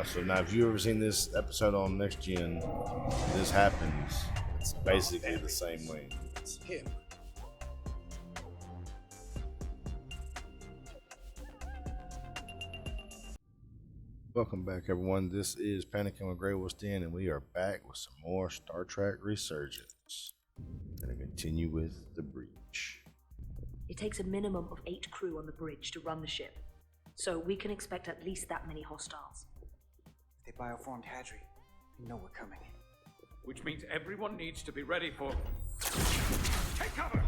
So now if you've ever seen this episode on Next Gen, this happens. It's basically the same way. It's him. Welcome back, everyone. This is Panicking with GreyWolfs, and we are back with some more Star Trek Resurgence. Gonna continue with the breach. It takes a minimum of 8 crew on the bridge to run the ship, so we can expect at least that many hostiles. They bioformed Hadri. They know we're coming. Which means everyone needs to be ready for... Take cover!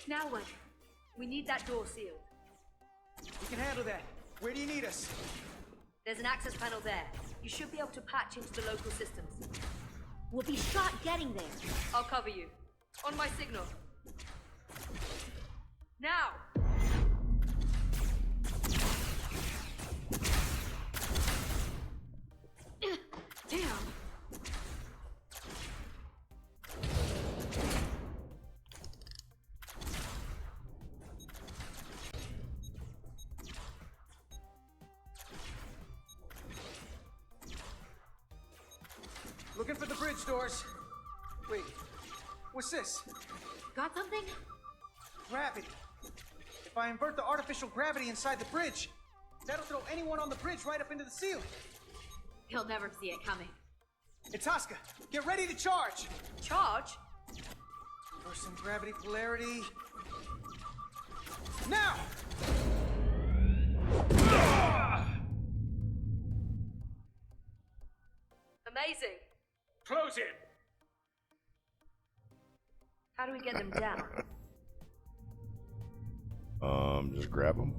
Now what? We need that door sealed. We can handle that. Where do you need us? There's an access panel there. You should be able to patch into the local systems. We'll be shot getting there. I'll cover you. On my signal. Now! Damn! Looking for the bridge doors. Wait, what's this? Got something? Gravity. If I invert the artificial gravity inside the bridge, that'll throw anyone on the bridge right up into the ceiling. He'll never see it coming. It's Asuka. Get ready to charge. Charge? Reversing gravity polarity. Now! Amazing. Close in! How do we get them down? Just grab them.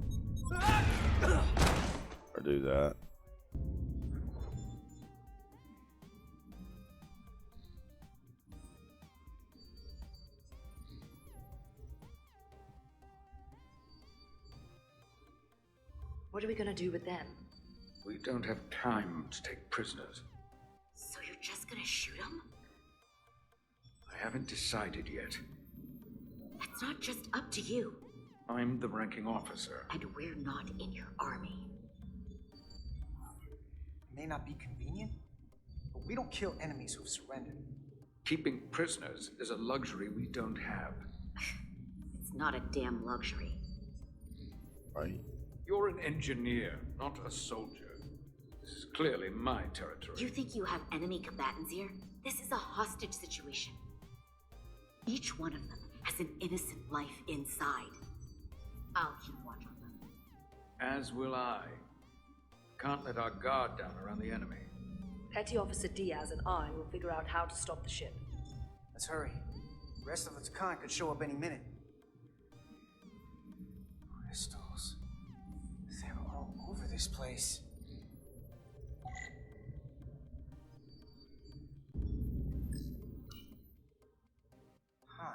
Or do that. What are we gonna do with them? We don't have time to take prisoners. So you're just gonna shoot them? I haven't decided yet. That's not just up to you. I'm the ranking officer. And we're not in your army. It may not be convenient, but we don't kill enemies who've surrendered. Keeping prisoners is a luxury we don't have. It's not a damn luxury. Right? You're an engineer, not a soldier. This is clearly my territory. You think you have enemy combatants here? This is a hostage situation. Each one of them has an innocent life inside. I'll keep watch on them. As will I. Can't let our guard down around the enemy. Petty Officer Diaz and I will figure out how to stop the ship. Let's hurry. The rest of its kind could show up any minute. Crystals. They're all over this place. Huh.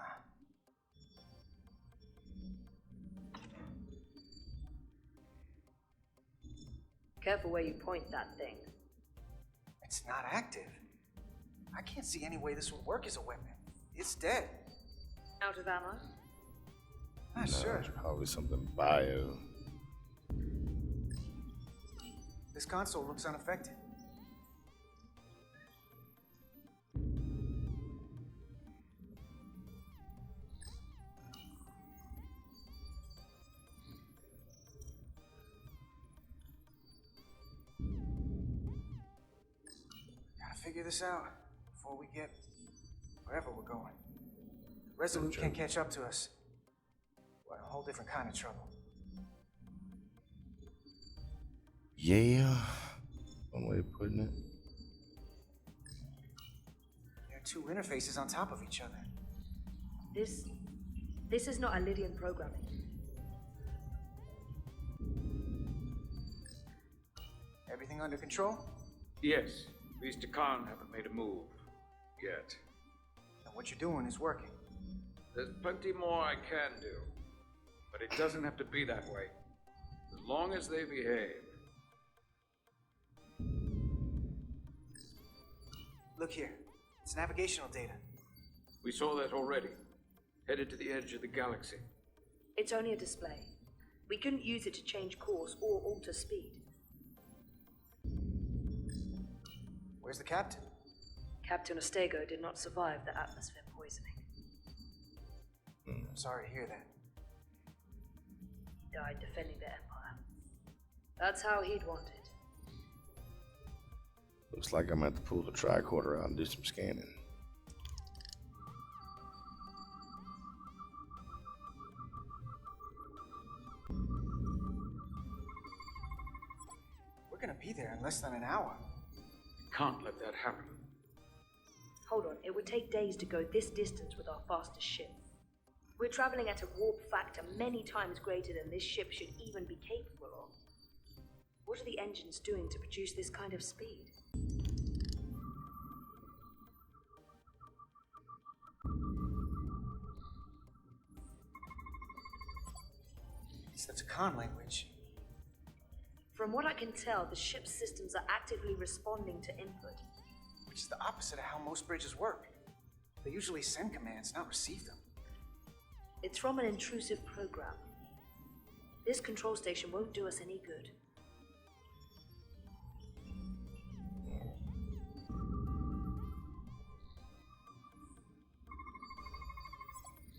Careful where you point that thing. It's not active. I can't see any way this would work as a weapon. It's dead. Out of ammo? Not sure. It's probably something bio. This console looks unaffected. Gotta figure this out before we get wherever we're going. Resolute can't catch up to us. We're in a whole different kind of trouble. Yeah. One way of putting it. There are two interfaces on top of each other. This is not Lydian programming. Everything under control? Yes, Mr. Khan haven't made a move. Yet. And what you're doing is working. There's plenty more I can do. But it doesn't have to be that way. As long as they behave. Look here. It's navigational data. We saw that already. Headed to the edge of the galaxy. It's only a display. We couldn't use it to change course or alter speed. Where's the captain? Captain Ostego did not survive the atmosphere poisoning. I'm sorry to hear that. He died defending the Empire. That's how he'd want it. Looks like I'm going to have to pull the tricorder out and do some scanning. We're gonna be there in less than an hour. Can't let that happen. Hold on, it would take days to go this distance with our fastest ship. We're traveling at a warp factor many times greater than this ship should even be capable of. What are the engines doing to produce this kind of speed? It's the Takan language. From what I can tell, the ship's systems are actively responding to input. Which is the opposite of how most bridges work. They usually send commands, not receive them. It's from an intrusive program. This control station won't do us any good.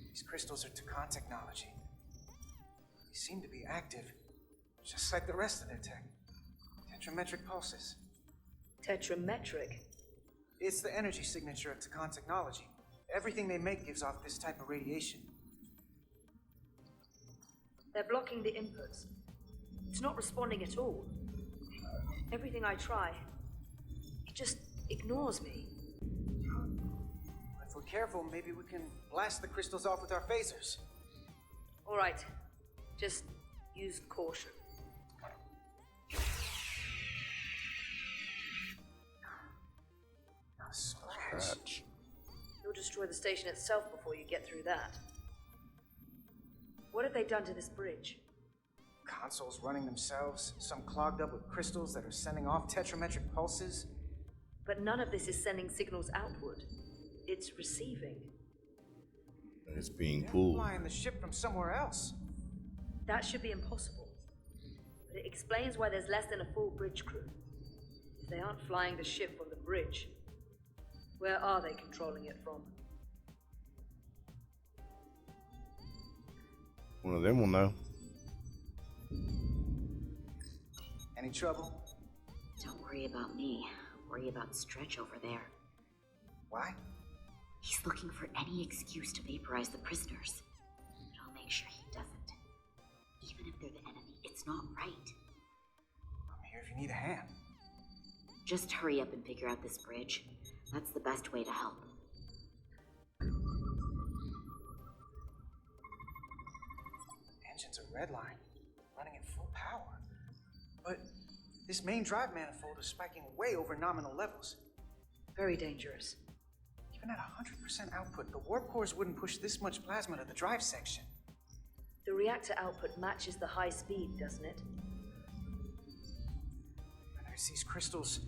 These crystals are Takan technology. They seem to be active, just like the rest of their tech. Tetrametric pulses. Tetrametric? It's the energy signature of Takan technology. Everything they make gives off this type of radiation. They're blocking the inputs. It's not responding at all. Everything I try, it just ignores me. If we're careful, maybe we can blast the crystals off with our phasers. All right, just use caution. A scratch. You'll destroy the station itself before you get through that. What have they done to this bridge? Consoles running themselves, some clogged up with crystals that are sending off tetrametric pulses. But none of this is sending signals outward. It's receiving. It's being They're pulled. flying the ship from somewhere else. That should be impossible. But it explains why there's less than a full bridge crew. If they aren't flying the ship from the bridge, where are they controlling it from? One of them will know. Any trouble? Don't worry about me. Worry about Stretch over there. Why? He's looking for any excuse to vaporize the prisoners. But I'll make sure he doesn't. Even if they're the enemy, it's not right. I'm here if you need a hand. Just hurry up and figure out this bridge. That's the best way to help. Engines are redline, running at full power. But this main drive manifold is spiking way over nominal levels. Very dangerous. Even at 100% output, the warp cores wouldn't push this much plasma to the drive section. The reactor output matches the high speed, doesn't it? And there's these crystals,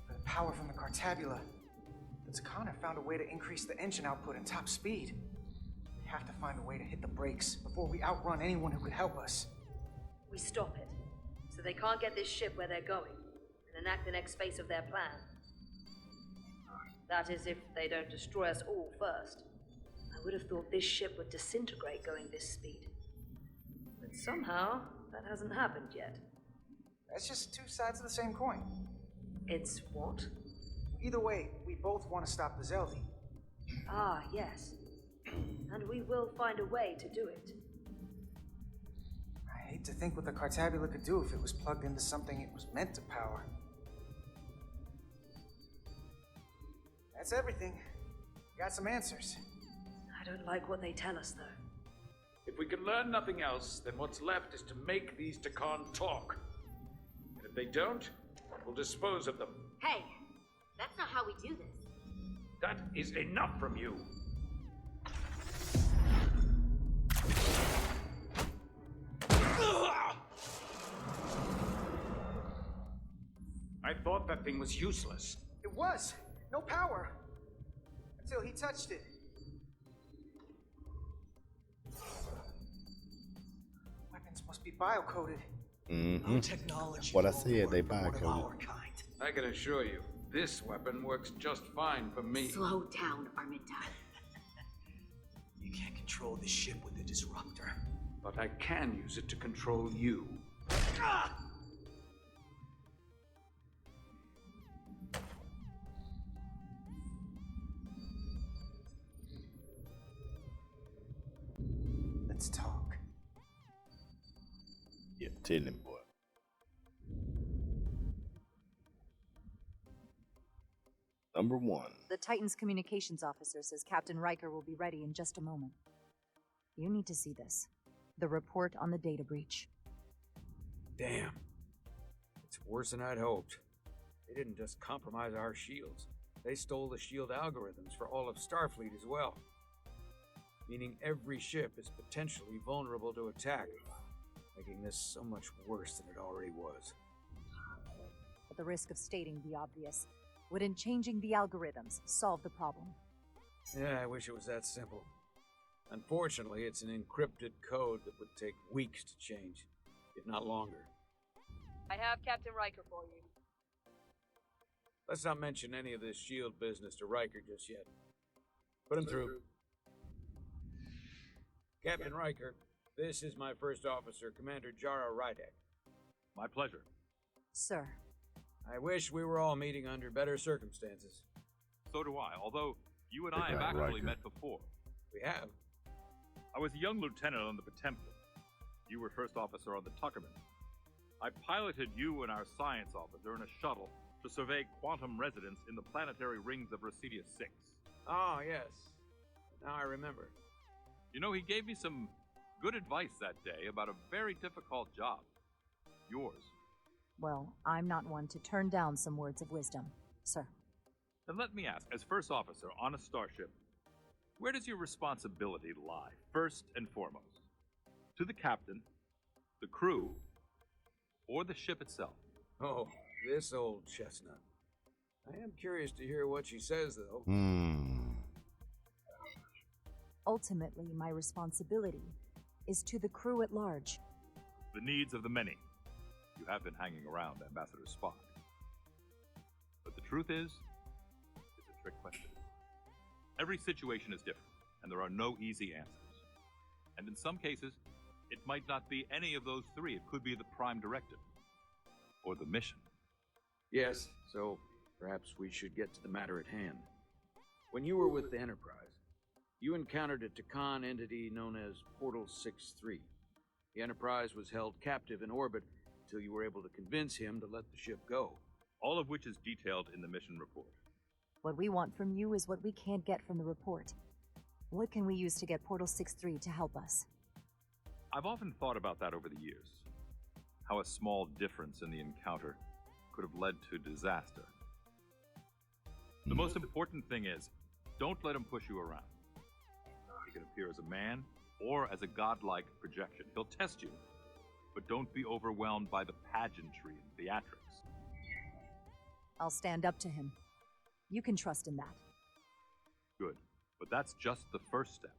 the power from the Cartabula. The Takan have found a way to increase the engine output and top speed. We have to find a way to hit the brakes before we outrun anyone who could help us. We stop it, so they can't get this ship where they're going, and enact the next phase of their plan. That is, if they don't destroy us all first. I would have thought this ship would disintegrate going this speed. But somehow, that hasn't happened yet. That's just two sides of the same coin. It's what? Either way, we both want to stop the Zeldi. Ah, yes. And we will find a way to do it. I hate to think what the Cartabula could do if it was plugged into something it was meant to power. That's everything. Got some answers. I don't like what they tell us, though. If we can learn nothing else, then what's left is to make these Takan talk. And if they don't, we'll dispose of them. Hey, that's not how we do this. That is enough from you. I thought that thing was useless. It was. No power. Until he touched it. be biocoded. Mm-hmm. Technology. What I will said, they work for one of biocoded. our kind. I can assure you, this weapon works just fine for me. Slow down, Arminta. You can't control the ship with the disruptor. But I can use it to control you. Ah! Let's talk. Yeah, tell him, boy. Number 1. The Titan's communications officer says Captain Riker will be ready in just a moment. You need to see this. The report on the data breach. Damn. It's worse than I'd hoped. They didn't just compromise our shields. They stole the shield algorithms for all of Starfleet as well. Meaning every ship is potentially vulnerable to attack, making this so much worse than it already was. At the risk of stating the obvious, wouldn't changing the algorithms solve the problem? Yeah, I wish it was that simple. Unfortunately, it's an encrypted code that would take weeks to change, if not longer. I have Captain Riker for you. Let's not mention any of this shield business to Riker just yet. Put him through. Captain Riker, this is my first officer, Commander Jara Rydek. My pleasure. Sir. I wish we were all meeting under better circumstances. So do I, although you and I have Right, actually Riker. met before. We have. I was a young lieutenant on the Potemkin. You were first officer on the Tuckerman. I piloted you and our science officer in a shuttle to survey quantum resonance in the planetary rings of Residius 6. Oh, yes. Now I remember. You know, he gave me some good advice that day about a very difficult job. Yours. Well, I'm not one to turn down some words of wisdom, sir. Then let me ask, as first officer on a starship, where does your responsibility lie, first and foremost? To the captain, the crew, or the ship itself? Oh, this old chestnut. I am curious to hear what she says, though. Ultimately, my responsibility is to the crew at large. The needs of the many. You have been hanging around Ambassador Spock. But the truth is, it's a trick question. Every situation is different, and there are no easy answers. And in some cases, it might not be any of those three. It could be the prime directive, or the mission. Yes, so perhaps we should get to the matter at hand. When you were with the Enterprise, you encountered a Takan entity known as Portal 6-3. The Enterprise was held captive in orbit until you were able to convince him to let the ship go. All of which is detailed in the mission report. What we want from you is what we can't get from the report. What can we use to get Portal 6-3 to help us? I've often thought about that over the years. How a small difference in the encounter could have led to disaster. The most important thing is, don't let him push you around. He can appear as a man or as a godlike projection. He'll test you, but don't be overwhelmed by the pageantry and theatrics. I'll stand up to him. You can trust in that. Good, but that's just the first step.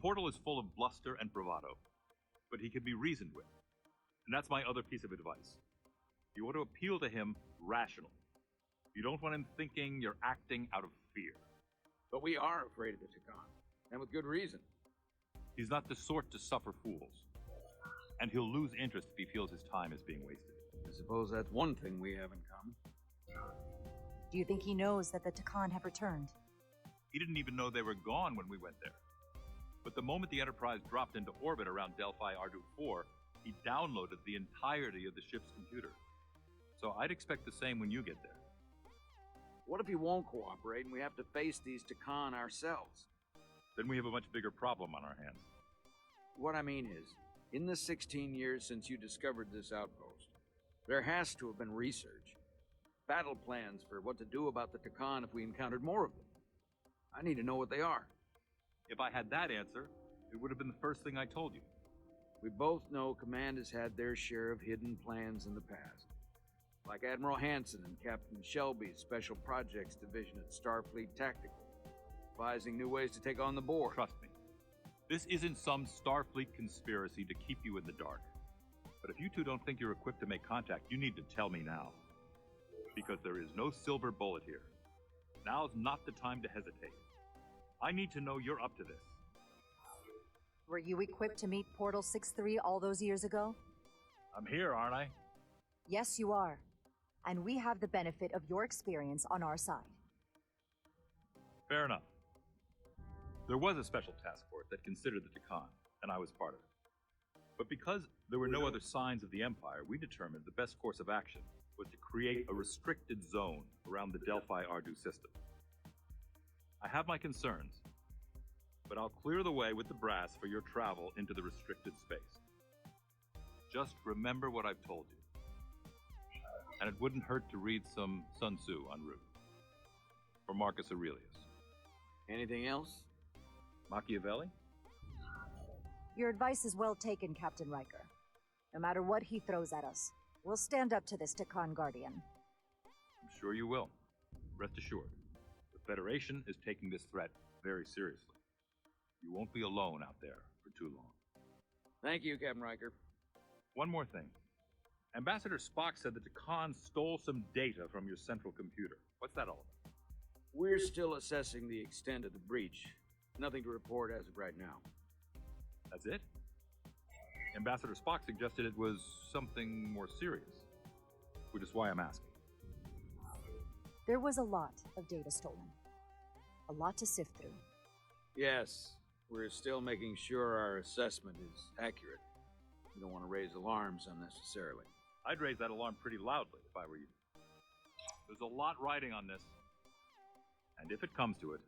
Portal is full of bluster and bravado, but he can be reasoned with. And that's my other piece of advice. You want to appeal to him rationally. You don't want him thinking you're acting out of fear. But we are afraid of the Takan, and with good reason. He's not the sort to suffer fools. And he'll lose interest if he feels his time is being wasted. I suppose that's one thing we have in common. Do you think he knows that the Takan have returned? He didn't even know they were gone when we went there. But the moment the Enterprise dropped into orbit around Delphi Ardu 4, he downloaded the entirety of the ship's computer. So I'd expect the same when you get there. What if he won't cooperate and we have to face these Takan ourselves? Then we have a much bigger problem on our hands. What I mean is, in the 16 years since you discovered this outpost, there has to have been research. Battle plans for what to do about the Takan if we encountered more of them. I need to know what they are. If I had that answer, it would have been the first thing I told you. We both know Command has had their share of hidden plans in the past. Like Admiral Hansen and Captain Shelby's Special Projects Division at Starfleet Tactical, devising new ways to take on the board. Trust me, This isn't some Starfleet conspiracy to keep you in the dark. But if you two don't think you're equipped to make contact, you need to tell me now. Because there is no silver bullet here. Now's not the time to hesitate. I need to know you're up to this. Were you equipped to meet Portal 6-3 all those years ago? I'm here, aren't I? Yes, you are. And we have the benefit of your experience on our side. Fair enough. There was a special task force that considered the Takan, and I was part of it. But because there were no other signs of the Empire, we determined the best course of action was to create a restricted zone around the Delphi-Ardu system. I have my concerns, but I'll clear the way with the brass for your travel into the restricted space. Just remember what I've told you. And it wouldn't hurt to read some Sun Tzu en route. For Marcus Aurelius. Anything else? Machiavelli? Your advice is well taken, Captain Riker. No matter what he throws at us, we'll stand up to this Takan Guardian. I'm sure you will. Rest assured, the Federation is taking this threat very seriously. You won't be alone out there for too long. Thank you, Captain Riker. One more thing. Ambassador Spock said that Takan stole some data from your central computer. What's that all about? We're still assessing the extent of the breach. Nothing to report as of right now. That's it? Ambassador Spock suggested it was something more serious, which is why I'm asking. There was a lot of data stolen. A lot to sift through. Yes, we're still making sure our assessment is accurate. We don't want to raise alarms unnecessarily. I'd raise that alarm pretty loudly if I were you. There's a lot riding on this. And if it comes to it,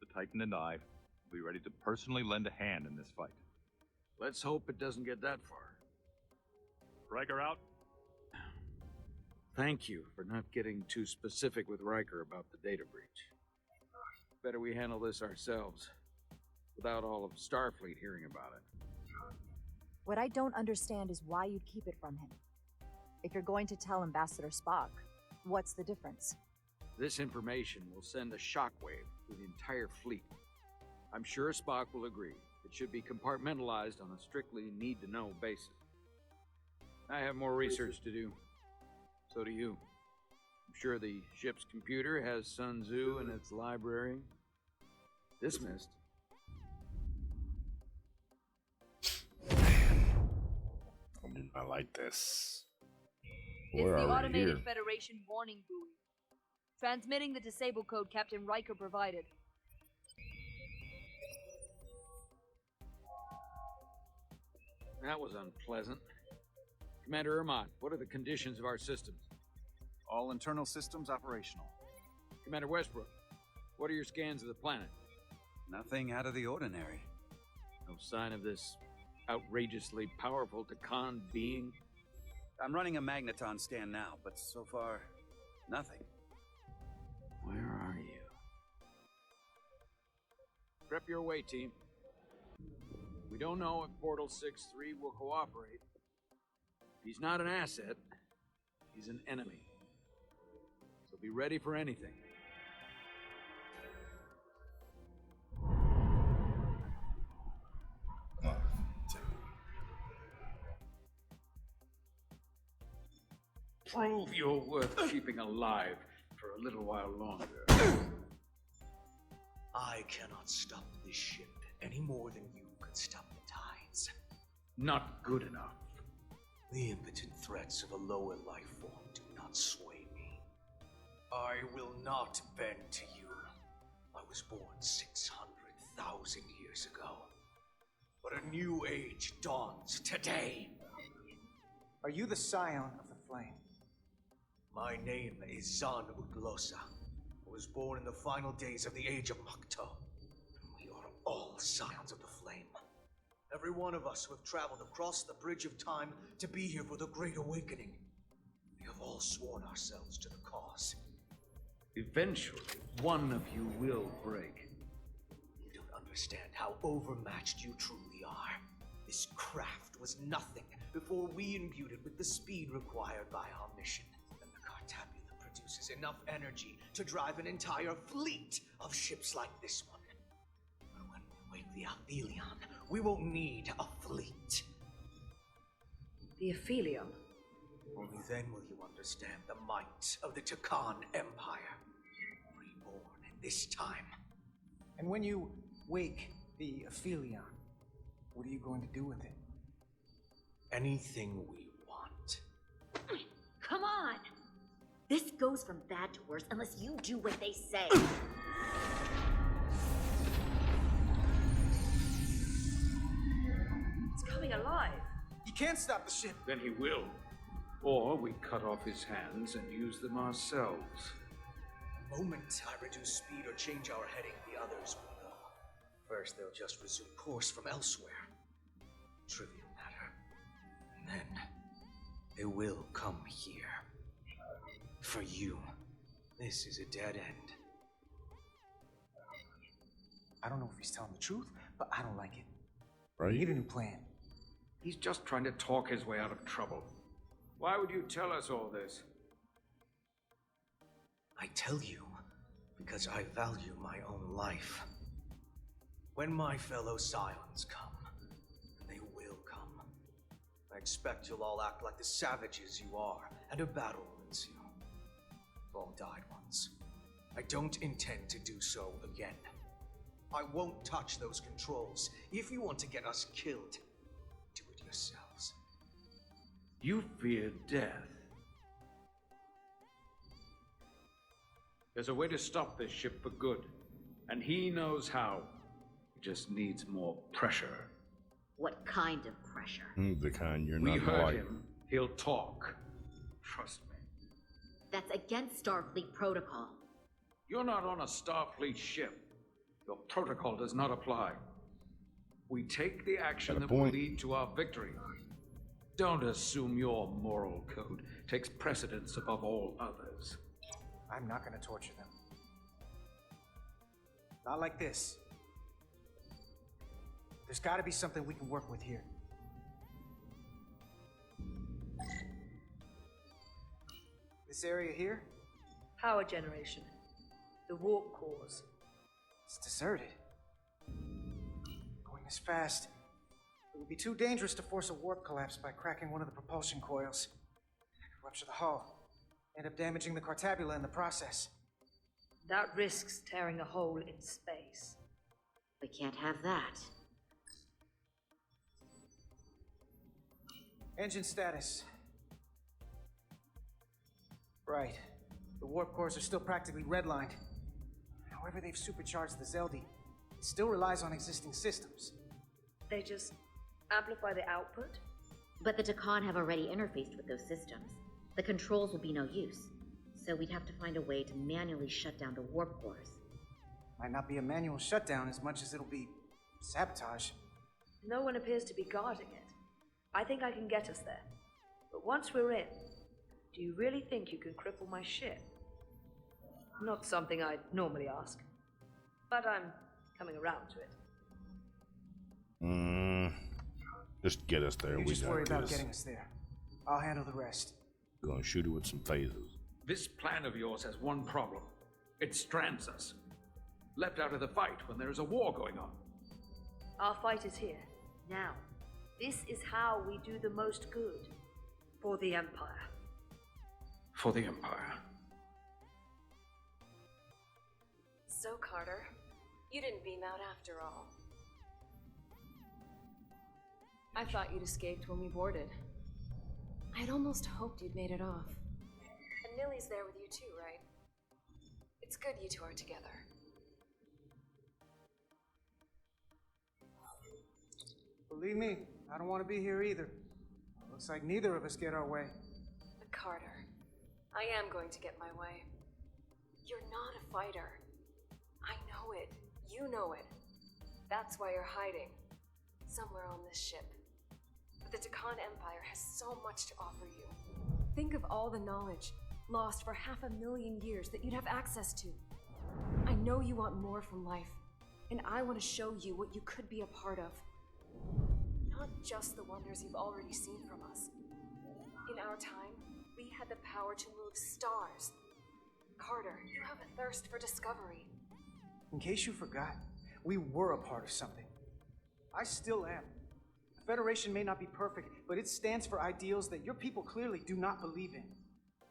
the Titan and I will be ready to personally lend a hand in this fight. Let's hope it doesn't get that far. Riker out. Thank you for not getting too specific with Riker about the data breach. Better we handle this ourselves, without all of Starfleet hearing about it. What I don't understand is why you'd keep it from him. If you're going to tell Ambassador Spock, what's the difference? This information will send a shockwave through the entire fleet. I'm sure Spock will agree. It should be compartmentalized on a strictly need-to-know basis. I have more research to do. So do you. I'm sure the ship's computer has Sun Tzu in its library. Dismissed. I like this. It's We're the already automated here. Federation warning buoy. Transmitting the disable code Captain Riker provided. That was unpleasant. Commander Ermont, what are the conditions of our systems? All internal systems operational. Commander Westbrook, what are your scans of the planet? Nothing out of the ordinary. No sign of this outrageously powerful Takan being? I'm running a magneton scan now, but so far, nothing. Where are you? Prep your way, team. We don't know if Portal 6-3 will cooperate. He's not an asset. He's an enemy. So be ready for anything. Prove you're worth keeping alive for a little while longer. I cannot stop this ship any more than you could stop the tides. Not good enough. The impotent threats of a lower life form do not sway me. I will not bend to you. I was born 600,000 years ago. But a new age dawns today. Are you the scion of the flame? My name is Zan Utlosa. I was born in the final days of the Age of Makto. We are all scions of the flame. Every one of us who have traveled across the bridge of time to be here for the Great Awakening. We have all sworn ourselves to the cause. Eventually, one of you will break. You don't understand how overmatched you truly are. This craft was nothing before we imbued it with the speed required by our mission. And the Cartabula produces enough energy to drive an entire fleet of ships like this one. But when we wake the Aphelion, we won't need a fleet. The Aphelion. Only then will you understand the might of the Takan Empire, reborn in this time. And when you wake the Aphelion, what are you going to do with it? Anything we want. Come on! This goes from bad to worse unless you do what they say. It's coming alive. You can't stop the ship. Then he will. Or we cut off his hands and use them ourselves. The moment I reduce speed or change our heading, the others will know. First, they'll just resume course from elsewhere. Trivial matter. And then, they will come here. For you, this is a dead end. I don't know if he's telling the truth, but I don't like it. Right? We need a new plan. He's just trying to talk his way out of trouble. Why would you tell us all this? I tell you because I value my own life. When my fellow Scions come, and they will come, I expect you'll all act like the savages you are, and a battle will ensue. You've all died once. I don't intend to do so again. I won't touch those controls. If you want to get us killed, do it yourselves. You fear death. There's a way to stop this ship for good, and he knows how. He just needs more pressure. What kind of pressure? The kind you're We not heard like. him. He'll talk. Trust me. That's against Starfleet protocol. You're not on a Starfleet ship. Your protocol does not apply. We take the action Got a that will point. lead to our victory. Don't assume your moral code takes precedence above all others. I'm not gonna torture them. Not like this. There's gotta be something we can work with here. This area here? Power generation. The warp cores. It's deserted. Going this fast, it would be too dangerous to force a warp collapse by cracking one of the propulsion coils. Rupture the hull. End up damaging the Cartabula in the process. That risks tearing a hole in space. We can't have that. Engine status. Right. The warp cores are still practically redlined. However, they've supercharged the Zeldi. It still relies on existing systems. They just amplify the output? But the Takan have already interfaced with those systems. The controls will be no use. So we'd have to find a way to manually shut down the warp cores. Might not be a manual shutdown as much as it'll be sabotage. No one appears to be guarding it. I think I can get us there. But once we're in, do you really think you can cripple my ship? Not something I'd normally ask. But I'm coming around to it. Just get us there. You We just got worry about this. getting us there. I'll handle the rest. We're gonna shoot it with some phasers. This plan of yours has one problem. It strands us. Left out of the fight when there is a war going on. Our fight is here, now. This is how we do the most good. For the Empire. For the Empire. So, Carter, you didn't beam out after all. I thought you'd escaped when we boarded. I'd almost hoped you'd made it off. And Nilly's there with you too, right? It's good you two are together. Believe me, I don't want to be here either. Looks like neither of us get our way. But Carter, I am going to get my way. You're not a fighter. I know it. You know it. That's why you're hiding. Somewhere on this ship. But the Takan Empire has so much to offer you. Think of all the knowledge lost for 500,000 years that you'd have access to. I know you want more from life, and I want to show you what you could be a part of. Not just the wonders you've already seen from us. In our time, we had the power to move stars. Carter, you have a thirst for discovery. In case you forgot, we were a part of something. I still am. The Federation may not be perfect, but it stands for ideals that your people clearly do not believe in.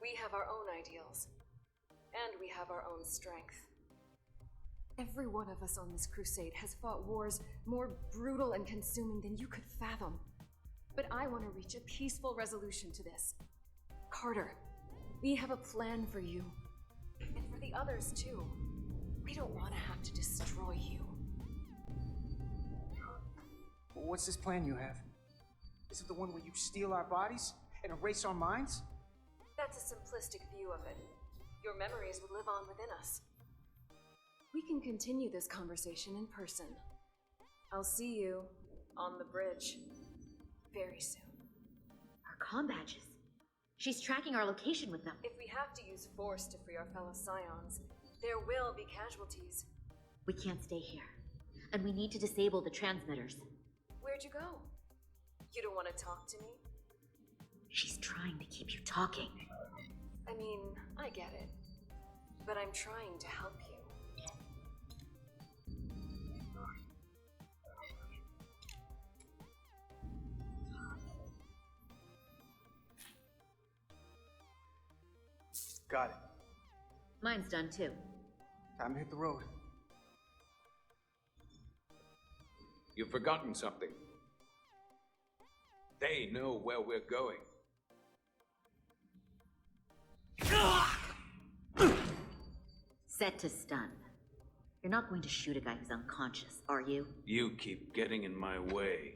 We have our own ideals. And we have our own strength. Every one of us on this crusade has fought wars more brutal and consuming than you could fathom. But I want to reach a peaceful resolution to this. Carter, we have a plan for you. And for the others, too. We don't want to have to destroy you. What's this plan you have? Is it the one where you steal our bodies and erase our minds? That's a simplistic view of it. Your memories would live on within us. We can continue this conversation in person. I'll see you on the bridge very soon. Our comm badges. She's tracking our location with them. If we have to use force to free our fellow Scions, there will be casualties. We can't stay here. And we need to disable the transmitters. Where'd you go? You don't want to talk to me? She's trying to keep you talking. I mean, I get it. But I'm trying to help you. Got it. Mine's done too. Time to hit the road. You've forgotten something. They know where we're going. Set to stun. You're not going to shoot a guy who's unconscious, are you? You keep getting in my way.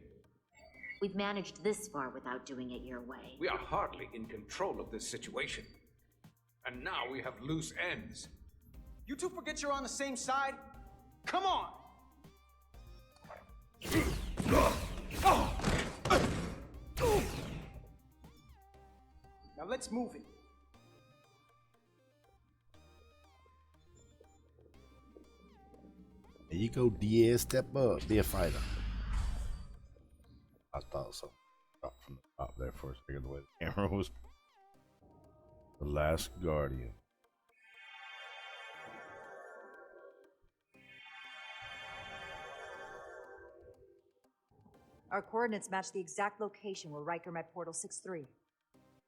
We've managed this far without doing it your way. We are hardly in control of this situation. And now we have loose ends. You two forget you're on the same side? Come on! Now let's move it. There you go, Diaz. Step up. Be a fighter. I thought so. Dropped from the top there for a second. The way the camera was. The Last Guardian. Our coordinates match the exact location where Riker met Portal 6-3.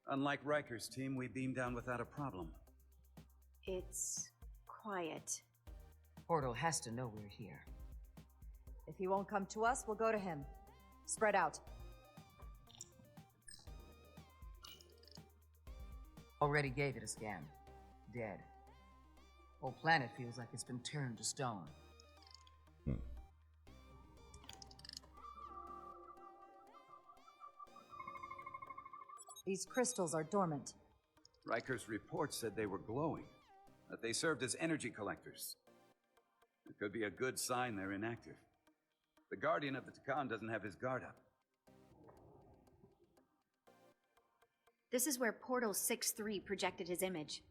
Unlike Riker's team, we beamed down without a problem. It's quiet. Portal has to know we're here. If he won't come to us, we'll go to him. Spread out. Already gave it a scan. Dead. Whole planet feels like it's been turned to stone. These crystals are dormant. Riker's report said they were glowing, that they served as energy collectors. It could be a good sign they're inactive. The Guardian of the Takan doesn't have his guard up. This is where Portal 6-3 projected his image.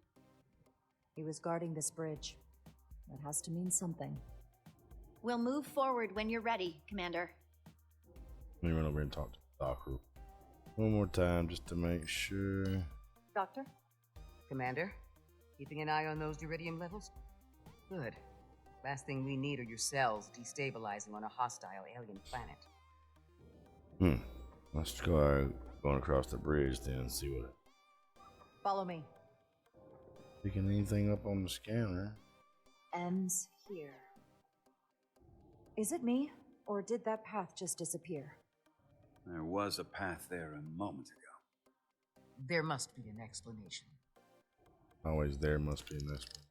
He was guarding this bridge. That has to mean something. We'll move forward when you're ready, Commander. Let me run over and talk to the doc group one more time just to make sure. Doctor? Commander, keeping an eye on those iridium levels? Good. Last thing we need are your cells destabilizing on a hostile alien planet. Let's try going across the bridge then and see what. Follow me. Picking anything up on the scanner. Ends here. Is it me, or did that path just disappear? There was a path there a moment ago. There must be an explanation. Always there must be an explanation.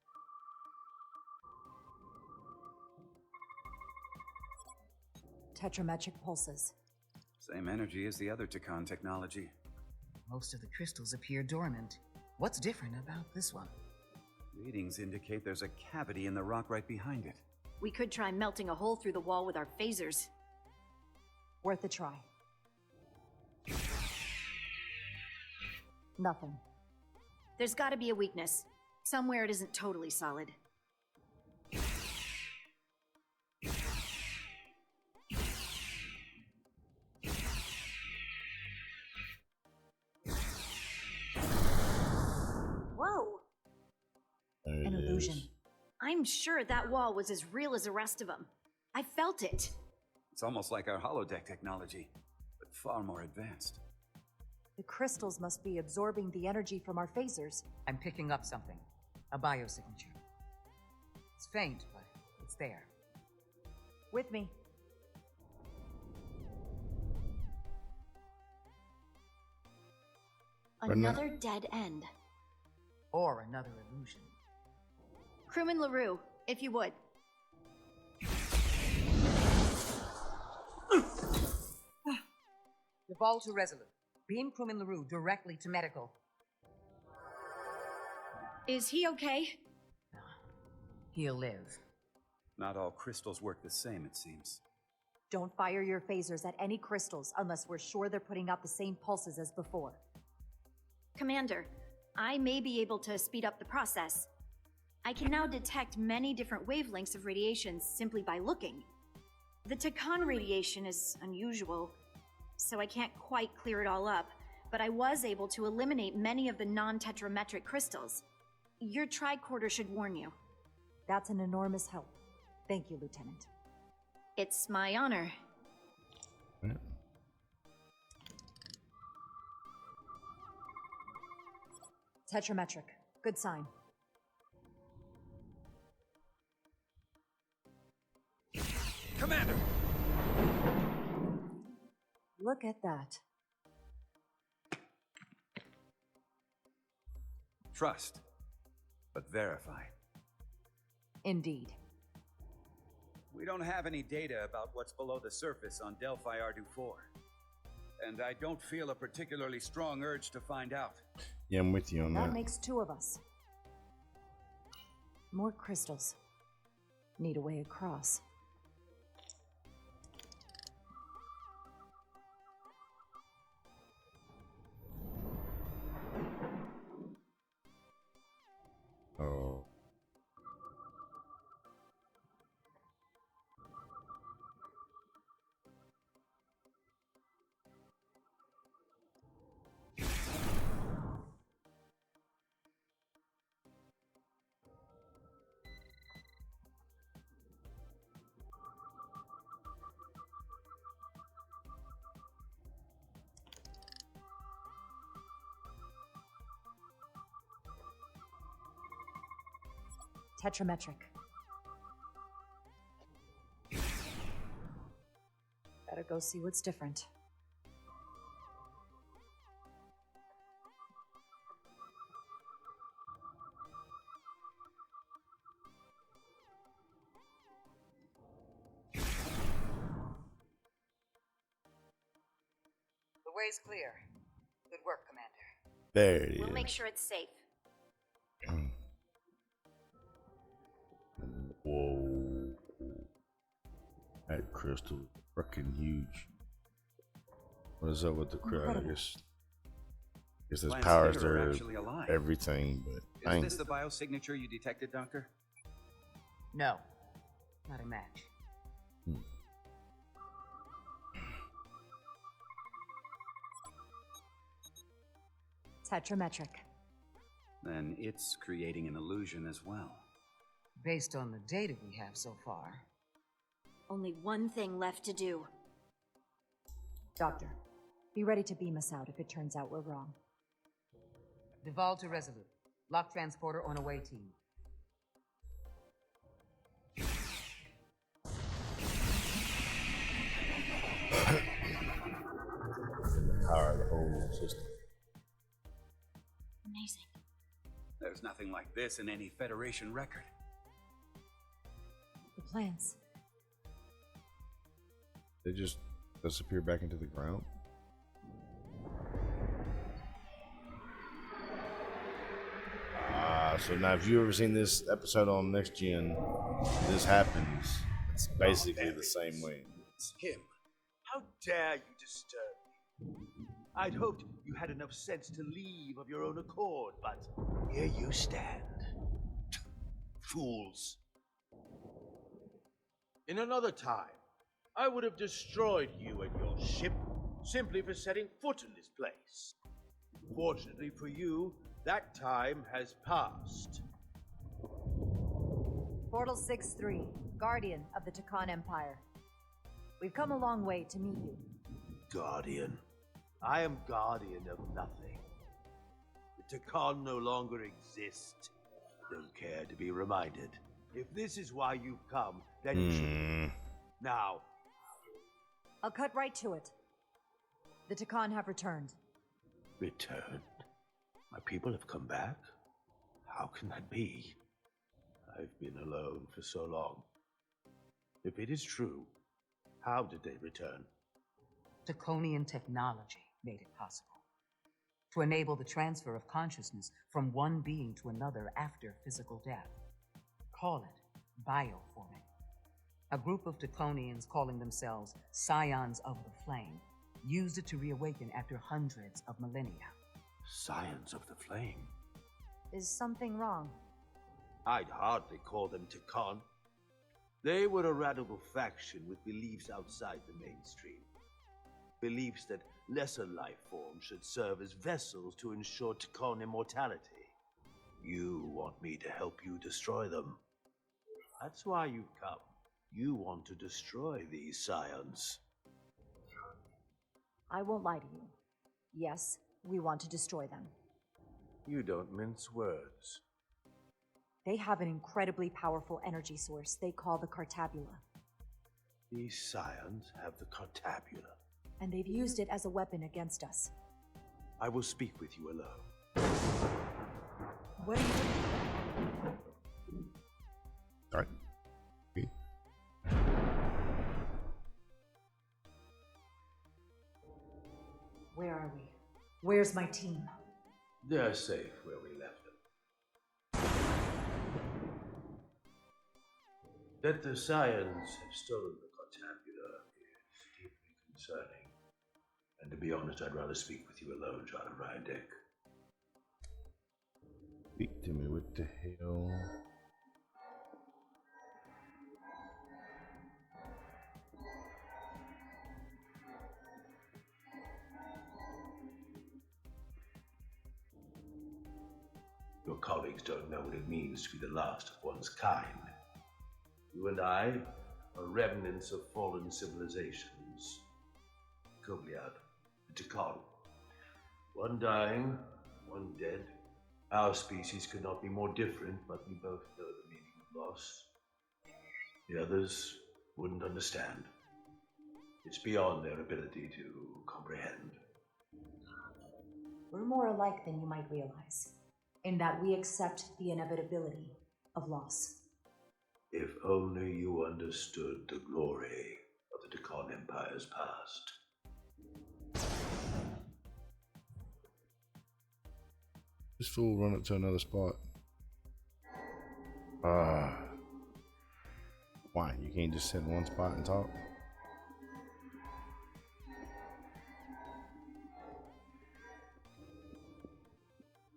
Tetrametric pulses. Same energy as the other Takan technology. Most of the crystals appear dormant. What's different about this one? Readings indicate there's a cavity in the rock right behind it. We could try melting a hole through the wall with our phasers. Worth a try. Nothing. There's gotta be a weakness. Somewhere it isn't totally solid. Whoa! An illusion. I'm sure that wall was as real as the rest of them. I felt it. It's almost like our holodeck technology, but far more advanced. The crystals must be absorbing the energy from our phasers. I'm picking up something. A biosignature. It's faint, but it's there. With me. Another dead end. Or another illusion. Crewman LaRue, if you would. Devolve to Resolute. Beam crewman LaRue directly to medical. Is he okay? He'll live. Not all crystals work the same, it seems. Don't fire your phasers at any crystals unless we're sure they're putting out the same pulses as before. Commander, I may be able to speed up the process. I can now detect many different wavelengths of radiation simply by looking. The Takan radiation is unusual, so I can't quite clear it all up, but I was able to eliminate many of the non-tetrametric crystals. Your tricorder should warn you. That's an enormous help. Thank you, Lieutenant. It's my honor. Tetrametric. Good sign. Commander! Look at that. Trust, but verify. Indeed. We don't have any data about what's below the surface on Delphi Ardu-4. And I don't feel a particularly strong urge to find out. Yeah, I'm with you on that. That makes two of us. More crystals. Need a way across. Oh. Tetrametric. Better go see what's different. The way's clear. Good work, Commander. There it is. We'll make sure it's safe. Whoa. That crystal freaking huge. What is up with the crowd? I guess there's Plants powers here are there, actually alive. everything, but Is this the biosignature you detected, Doctor? No. Not a match. Tetrametric. Then it's creating an illusion as well. Based on the data we have so far. Only one thing left to do. Doctor, be ready to beam us out if it turns out we're wrong. Devolve to Resolute. Lock transporter on away team. Power of the whole system. Amazing. There's nothing like this in any Federation record. The plants. They just disappear back into the ground. So now if you've ever seen this episode on Next Gen, this happens. It's basically the same way. It's him. How dare you disturb me? I'd hoped you had enough sense to leave of your own accord, but here you stand. Fools. In another time, I would have destroyed you and your ship simply for setting foot in this place. Fortunately for you, that time has passed. Portal 6-3, Guardian of the Takan Empire. We've come a long way to meet you. Guardian. I am guardian of nothing. The Takan no longer exist. Don't care to be reminded. If this is why you've come, then you should... Now. I'll cut right to it. The Takan have returned. Returned? My people have come back? How can that be? I've been alone for so long. If it is true, how did they return? Draconian technology made it possible. To enable the transfer of consciousness from one being to another after physical death. Call it bioforming. A group of Draconians calling themselves Scions of the Flame used it to reawaken after hundreds of millennia. Scions of the Flame? Is something wrong? I'd hardly call them Takan. They were a radical faction with beliefs outside the mainstream. Beliefs that lesser life forms should serve as vessels to ensure Takan immortality. You want me to help you destroy them. That's why you've come. You want to destroy these scions. I won't lie to you. Yes, we want to destroy them. You don't mince words. They have an incredibly powerful energy source they call the Cartabula. These scions have the Cartabula. And they've used it as a weapon against us. I will speak with you alone. What are you doing? All right. Okay. Where are we? Where's my team? They're safe where we left them. That the scions have stolen the Cartabula is deeply concerning. And to be honest, I'd rather speak with you alone, John and Rydick. Speak to me, what the hell? Your colleagues don't know what it means to be the last of one's kind. You and I are remnants of fallen civilizations. Silkbeard, the Takan. One dying, one dead. Our species could not be more different, but we both know the meaning of loss. The others wouldn't understand. It's beyond their ability to comprehend. We're more alike than you might realize, in that we accept the inevitability of loss. If only you understood the glory of the Takan Empire's past. This fool run up to another spot. Why? You can't just sit in one spot and talk?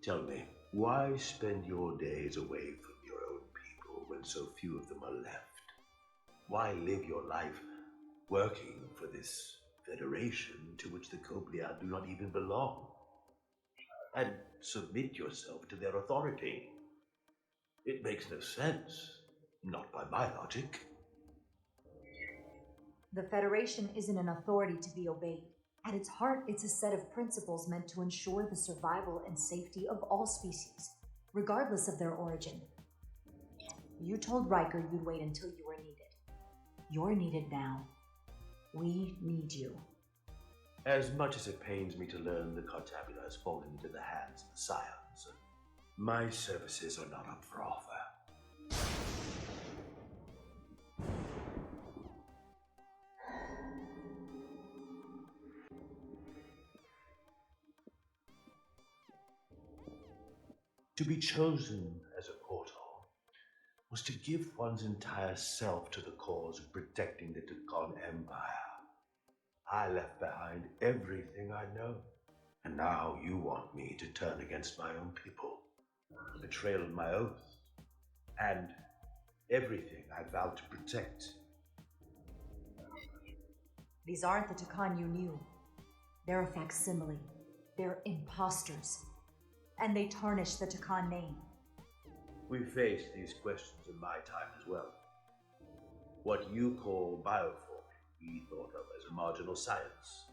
Tell me, why spend your days away from your own people when so few of them are left? Why live your life working for this federation to which the Silkbeard do not even belong? And submit yourself to their authority? It makes no sense, not by my logic. The Federation isn't an authority to be obeyed. At its heart, it's a set of principles meant to ensure the survival and safety of all species, regardless of their origin. You told Riker you'd wait until you were needed. You're needed now. We need you. As much as it pains me to learn the Cartabula has fallen into the hands of the scions, my services are not up for offer. To be chosen as a portal was to give one's entire self to the cause of protecting the Takan Empire. I left behind everything I know, and now you want me to turn against my own people. Betrayal of my oath, and everything I vowed to protect. These aren't the Takan you knew. They're a facsimile. They're imposters. And they tarnish the Takan name. We faced these questions in my time as well. What you call bioforming be thought of as a marginal science.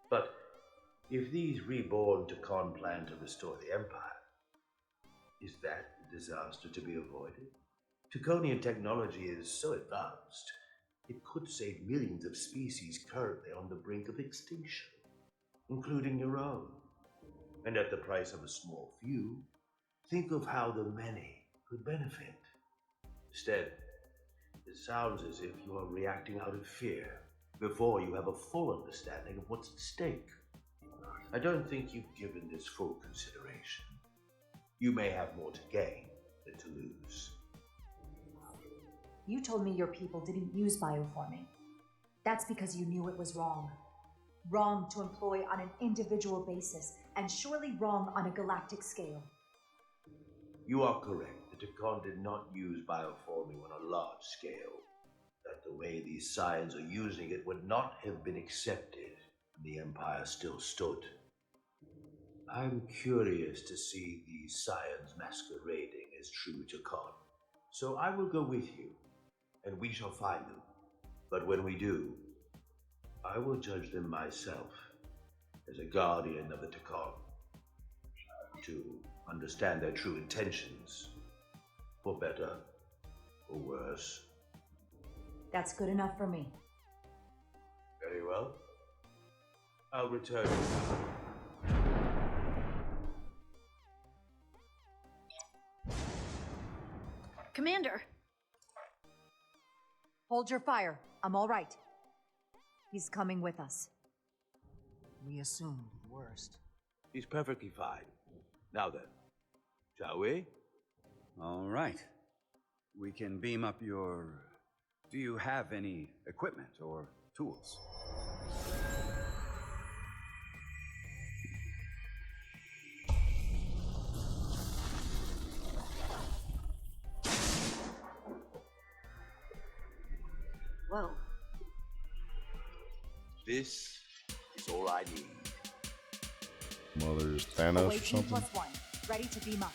But if these reborn Takan plan to restore the Empire, is that a disaster to be avoided? Taconian technology is so advanced, it could save millions of species currently on the brink of extinction, including your own. And at the price of a small few, think of how the many could benefit. Instead, it sounds as if you are reacting out of fear before you have a full understanding of what's at stake. I don't think you've given this full consideration. You may have more to gain than to lose. You told me your people didn't use bioforming. That's because you knew it was wrong. Wrong to employ on an individual basis, and surely wrong on a galactic scale. You are correct. The Takan did not use bioforming on a large scale. That the way these scions are using it would not have been accepted when the Empire still stood. I'm curious to see these scions masquerading as true Takan. So I will go with you, and we shall find them. But when we do, I will judge them myself as a guardian of the Takan, to understand their true intentions, for better or worse. That's good enough for me. Very well. I'll return. Commander! Hold your fire. I'm all right. He's coming with us. We assumed the worst. He's perfectly fine. Now then, shall we? All right. We can beam up your... Do you have any equipment or tools? Whoa. This is all I need. Mother's Thanos or something? 18+1. Ready to beam up.